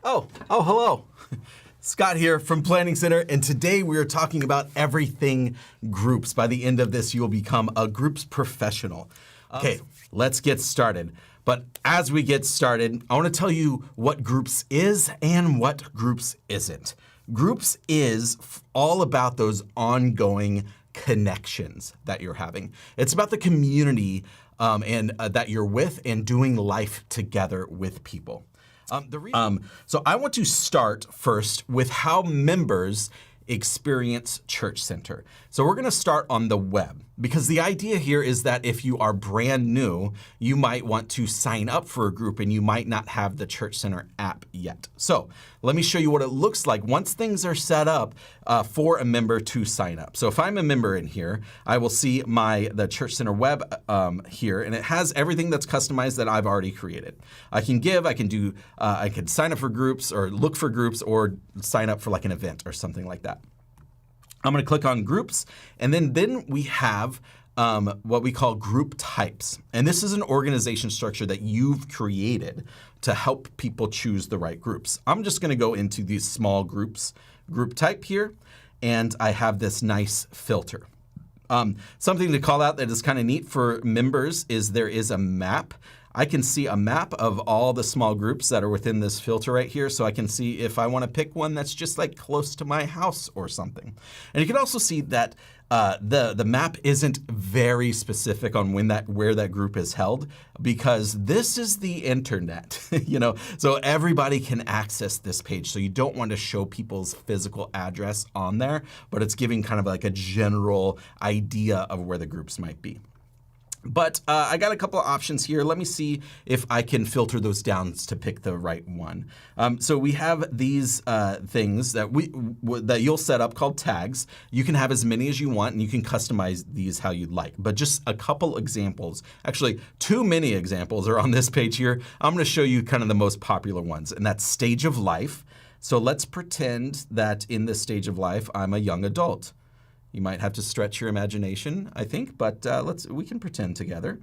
Hello. Scott here from Planning Center, and today we are talking about everything groups. By the end of this, you will become a groups professional. Okay, let's get started. But as we get started, I want to tell you what groups is and what groups isn't. Groups is all about those ongoing connections that you're having. It's about the community that you're with and doing life together with people. So I want to start first with how members experience Church Center. So we're going to start on the web, because the idea here is that if you are brand new, you might want to sign up for a group and you might not have the Church Center app yet. So let me show you what it looks like once things are set up for a member to sign up. So if I'm a member in here, I will see the Church Center web here, and it has everything that's customized that I've already created. I can give, I can sign up for groups or look for groups or sign up for like an event or something like that. I'm going to click on groups, and then we have what we call group types. And this is an organization structure that you've created to help people choose the right groups. I'm just going to go into these small groups, group type here, and I have this nice filter. Something to call out that is kind of neat for members is there is a map. I can see a map of all the small groups that are within this filter right here, so I can see if I want to pick one that's just like close to my house or something. And you can also see that the map isn't very specific on where that group is held, because this is the internet, so everybody can access this page. So you don't want to show people's physical address on there, but it's giving kind of like a general idea of where the groups might be. But I got a couple of options here. Let me see if I can filter those down to pick the right one. So we have these things that you'll set up called tags. You can have as many as you want, and you can customize these how you'd like. But just a couple examples, actually too many examples are on this page here. I'm going to show you kind of the most popular ones, and that's stage of life. So let's pretend that in this stage of life, I'm a young adult. You might have to stretch your imagination, I think, but we can pretend together.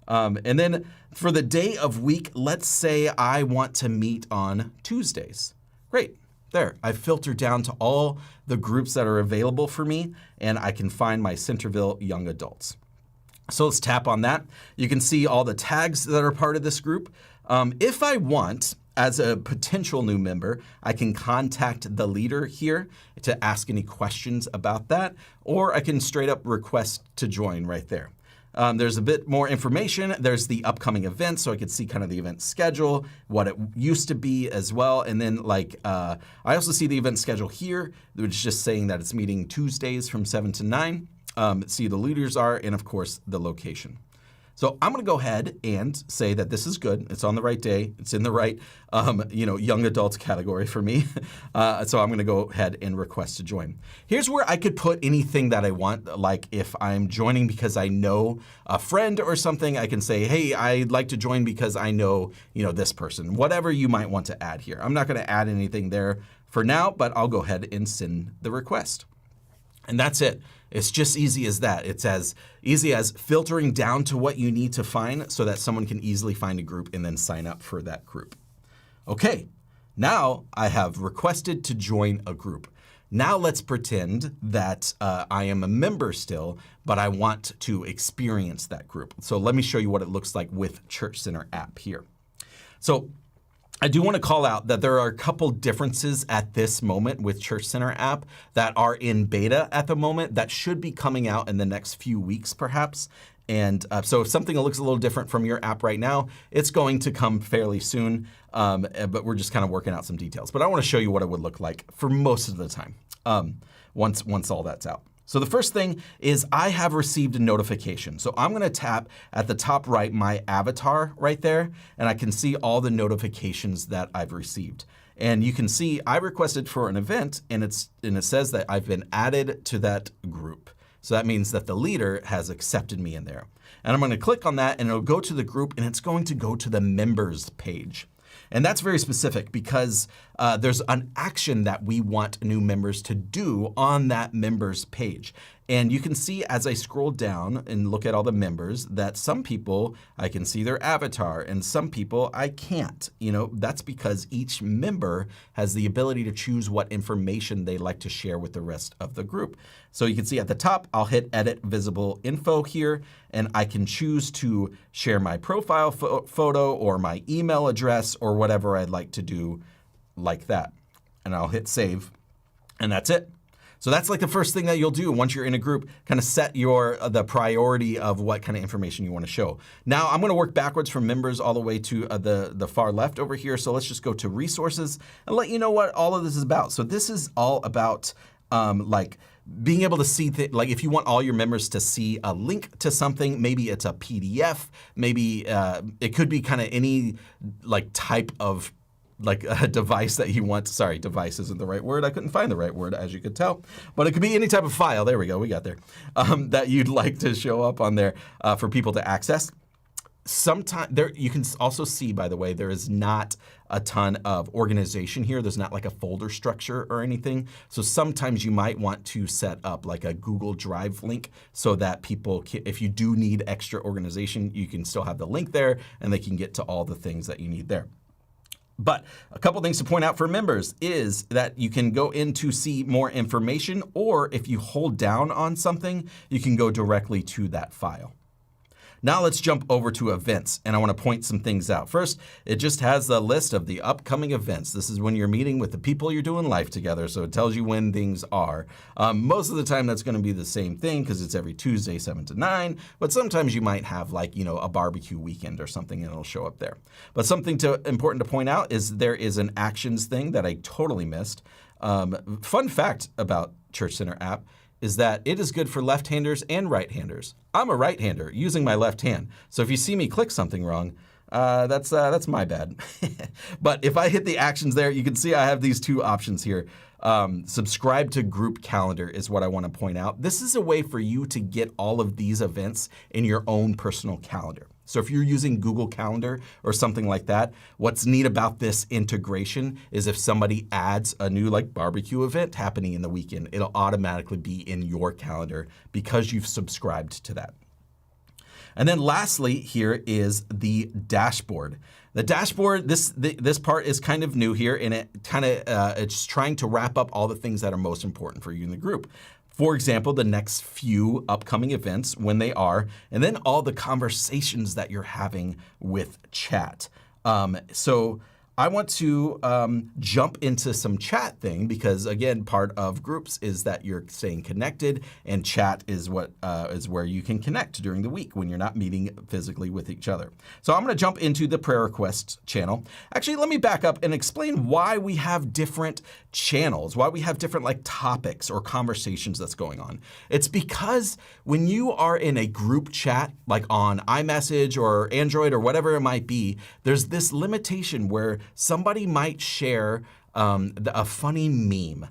And then for the day of week, let's say I want to meet on Tuesdays. Great. There, I've filtered down to all the groups that are available for me, and I can find my Centerville young adults. So let's tap on that. You can see all the tags that are part of this group. If I want, as a potential new member, I can contact the leader here to ask any questions about that, or I can straight up request to join right there. There's a bit more information. There's the upcoming events, so I could see kind of the event schedule, what it used to be as well. And then I also see the event schedule here, which is just saying that it's meeting Tuesdays from 7 to 9. See the leaders are, and of course, the location. So I'm going to go ahead and say that this is good. It's on the right day. It's in the right, young adults category for me. So I'm going to go ahead and request to join. Here's where I could put anything that I want. Like if I'm joining because I know a friend or something, I can say, hey, I'd like to join because I know, this person. Whatever you might want to add here. I'm not going to add anything there for now, but I'll go ahead and send the request. And that's it. It's just easy as that. It's as easy as filtering down to what you need to find so that someone can easily find a group and then sign up for that group. Okay, now I have requested to join a group. Now let's pretend that I am a member still, but I want to experience that group. So let me show you what it looks like with Church Center app here. So I do want to call out that there are a couple differences at this moment with Church Center app that are in beta at the moment that should be coming out in the next few weeks perhaps. And so if something looks a little different from your app right now, it's going to come fairly soon, but we're just kind of working out some details. But I want to show you what it would look like for most of the time once all that's out. So the first thing is I have received a notification. So I'm going to tap at the top right my avatar right there, and I can see all the notifications that I've received. And you can see I requested for an event, and it says that I've been added to that group. So that means that the leader has accepted me in there. And I'm going to click on that, and it'll go to the group, and it's going to go to the members page. And that's very specific because there's an action that we want new members to do on that members page. And you can see as I scroll down and look at all the members that some people I can see their avatar and some people I can't. That's because each member has the ability to choose what information they like to share with the rest of the group. So you can see at the top, I'll hit edit visible info here, and I can choose to share my profile photo or my email address or whatever I'd like to do like that. And I'll hit save, and that's it. So that's like the first thing that you'll do once you're in a group, kind of set the priority of what kind of information you want to show. Now I'm going to work backwards from members all the way to the far left over here. So let's just go to resources and let you know what all of this is about. So this is all about like being able to see, like if you want all your members to see a link to something, maybe it's a PDF, maybe it could be kind of any like type of like a device that you want. Sorry, device isn't the right word. I couldn't find the right word, as you could tell. But it could be any type of file. There we go. We got there. That you'd like to show up on there for people to access. Sometimes you can also see, by the way, there is not a ton of organization here. There's not like a folder structure or anything. So sometimes you might want to set up like a Google Drive link so that people, if you do need extra organization, you can still have the link there and they can get to all the things that you need there. But a couple things to point out for members is that you can go in to see more information, or if you hold down on something, you can go directly to that file. Now let's jump over to events, and I want to point some things out. First, it just has the list of the upcoming events. This is when you're meeting with the people you're doing life together, so it tells you when things are. Most of the time that's going to be the same thing because it's every Tuesday, 7 to 9, but sometimes you might have like, a barbecue weekend or something and it'll show up there. But something important to point out is there is an actions thing that I totally missed. Fun fact about Church Center app is that it is good for left-handers and right-handers. I'm a right-hander using my left hand. So if you see me click something wrong, that's my bad. But if I hit the actions there, you can see I have these two options here. Subscribe to group calendar is what I want to point out. This is a way for you to get all of these events in your own personal calendar. So if you're using Google Calendar or something like that, what's neat about this integration is if somebody adds a new like barbecue event happening in the weekend, it'll automatically be in your calendar because you've subscribed to that. And then lastly, here is the dashboard. The dashboard, this part is kind of new here, and it's trying to wrap up all the things that are most important for you in the group. For example, the next few upcoming events, when they are, and then all the conversations that you're having with chat. So I want to jump into some chat thing because, again, part of groups is that you're staying connected, and chat is where you can connect during the week when you're not meeting physically with each other. So I'm going to jump into the prayer requests channel. Actually, let me back up and explain why we have different channels, why we have different like topics or conversations that's going on. It's because when you are in a group chat, like on iMessage or Android or whatever it might be, there's this limitation where somebody might share a funny meme.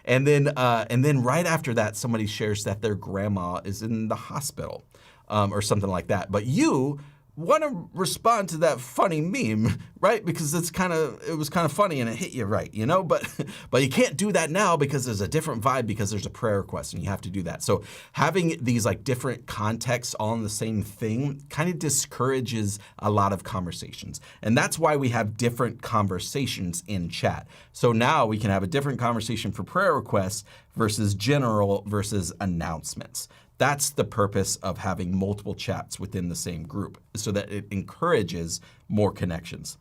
And then right after that, somebody shares that their grandma is in the hospital or something like that. But you want to respond to that funny meme, right? Because it was kind of funny and it hit you right, But you can't do that now because there's a different vibe because there's a prayer request and you have to do that. So having these like different contexts all in the same thing kind of discourages a lot of conversations. And that's why we have different conversations in chat. So now we can have a different conversation for prayer requests versus general versus announcements. That's the purpose of having multiple chats within the same group so that it encourages more connections.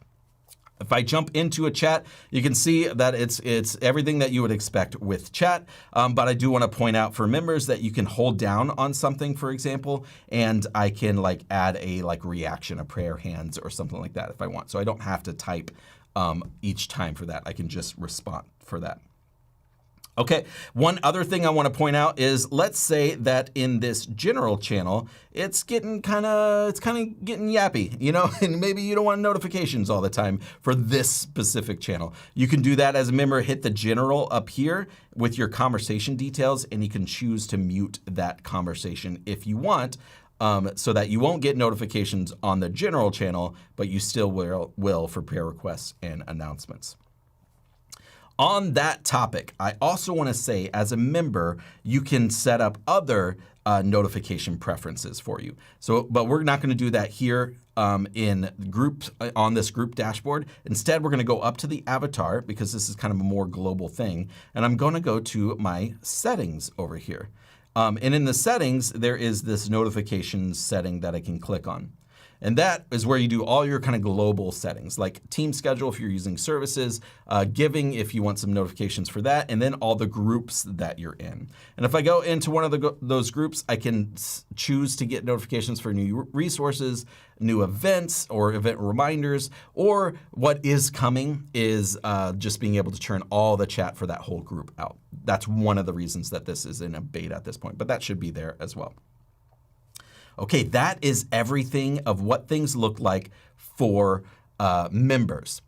If I jump into a chat, you can see that it's everything that you would expect with chat. But I do want to point out for members that you can hold down on something, for example, and I can like add a like reaction, a prayer hands or something like that if I want. So I don't have to type each time for that. I can just respond for that. Okay, one other thing I want to point out is let's say that in this general channel, it's kind of getting yappy, and maybe you don't want notifications all the time for this specific channel. You can do that as a member, hit the general up here with your conversation details, and you can choose to mute that conversation if you want, so that you won't get notifications on the general channel, but you still will for prayer requests and announcements. On that topic, I also want to say as a member, you can set up other notification preferences for you. But we're not going to do that here in groups on this group dashboard. Instead, we're going to go up to the avatar because this is kind of a more global thing. And I'm going to go to my settings over here. And in the settings, there is this notifications setting that I can click on. And that is where you do all your kind of global settings, like team schedule if you're using services, giving if you want some notifications for that, and then all the groups that you're in. And if I go into one of those groups, I can choose to get notifications for new resources, new events, or event reminders, or what is coming is just being able to turn all the chat for that whole group out. That's one of the reasons that this is in a beta at this point, but that should be there as well. Okay, that is everything of what things look like for members.